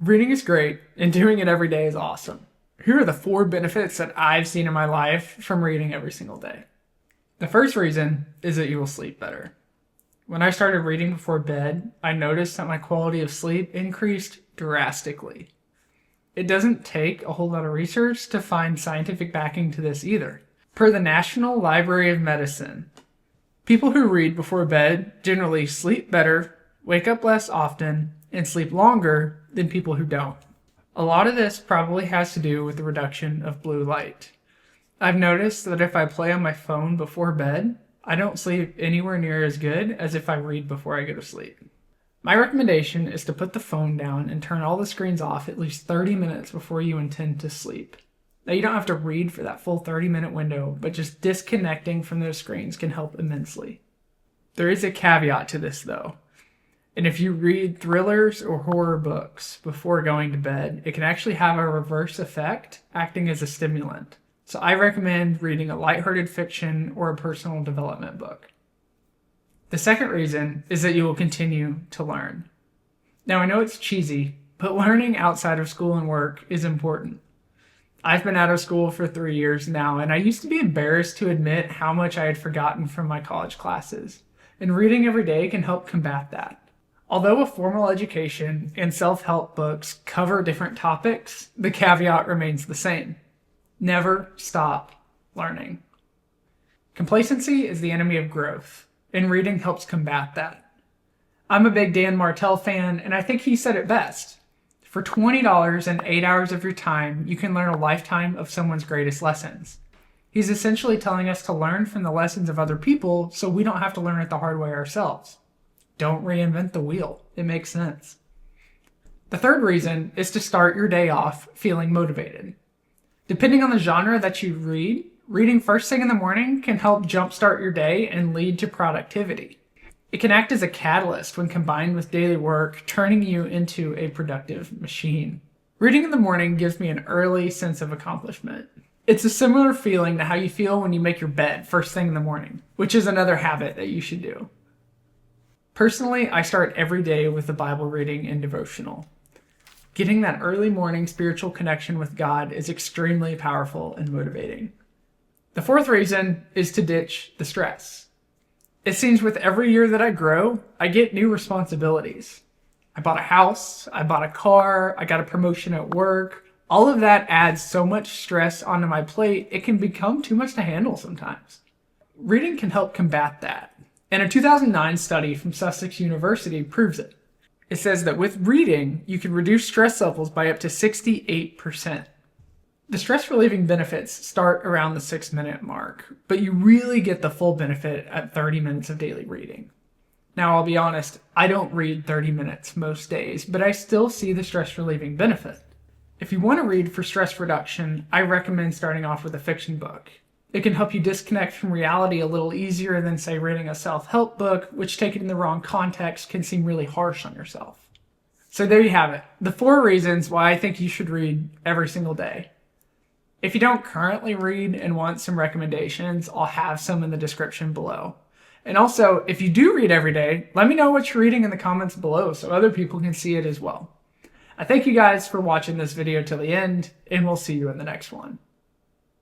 Reading is great, and doing it every day is awesome. Here are the 4 benefits that I've seen in my life from reading every single day. The first reason is that you will sleep better. When I started reading before bed, I noticed that my quality of sleep increased drastically. It doesn't take a whole lot of research to find scientific backing to this either. Per the National Library of Medicine, people who read before bed generally sleep better, wake up less often, and sleep longer than people who don't. A lot of this probably has to do with the reduction of blue light. I've noticed that if I play on my phone before bed, I don't sleep anywhere near as good as if I read before I go to sleep. My recommendation is to put the phone down and turn all the screens off at least 30 minutes before you intend to sleep. Now, you don't have to read for that full 30-minute window, but just disconnecting from those screens can help immensely. There is a caveat to this though. And if you read thrillers or horror books before going to bed, it can actually have a reverse effect, acting as a stimulant. So I recommend reading a lighthearted fiction or a personal development book. The second reason is that you will continue to learn. Now, I know it's cheesy, but learning outside of school and work is important. I've been out of school for 3 years now, and I used to be embarrassed to admit how much I had forgotten from my college classes. And reading every day can help combat that. Although a formal education and self-help books cover different topics, the caveat remains the same. Never stop learning. Complacency is the enemy of growth, and reading helps combat that. I'm a big Dan Martell fan, and I think he said it best. For $20 and 8 hours of your time, you can learn a lifetime of someone's greatest lessons. He's essentially telling us to learn from the lessons of other people so we don't have to learn it the hard way ourselves. Don't reinvent the wheel. It makes sense. The third reason is to start your day off feeling motivated. Depending on the genre that you read, reading first thing in the morning can help jumpstart your day and lead to productivity. It can act as a catalyst when combined with daily work, turning you into a productive machine. Reading in the morning gives me an early sense of accomplishment. It's a similar feeling to how you feel when you make your bed first thing in the morning, which is another habit that you should do. Personally, I start every day with a Bible reading and devotional. Getting that early morning spiritual connection with God is extremely powerful and motivating. The fourth reason is to ditch the stress. It seems with every year that I grow, I get new responsibilities. I bought a house, I bought a car, I got a promotion at work. All of that adds so much stress onto my plate, it can become too much to handle sometimes. Reading can help combat that. And a 2009 study from Sussex University proves it. It says that with reading, you can reduce stress levels by up to 68%. The stress relieving benefits start around the 6-minute mark, but you really get the full benefit at 30 minutes of daily reading. Now, I'll be honest, I don't read 30 minutes most days, but I still see the stress relieving benefit. If you want to read for stress reduction, I recommend starting off with a fiction book. It can help you disconnect from reality a little easier than, say, reading a self-help book, which taken in the wrong context can seem really harsh on yourself. So there you have it, the 4 reasons why I think you should read every single day. If you don't currently read and want some recommendations, I'll have some in the description below. And also, if you do read every day, let me know what you're reading in the comments below so other people can see it as well. I thank you guys for watching this video till the end, and we'll see you in the next one.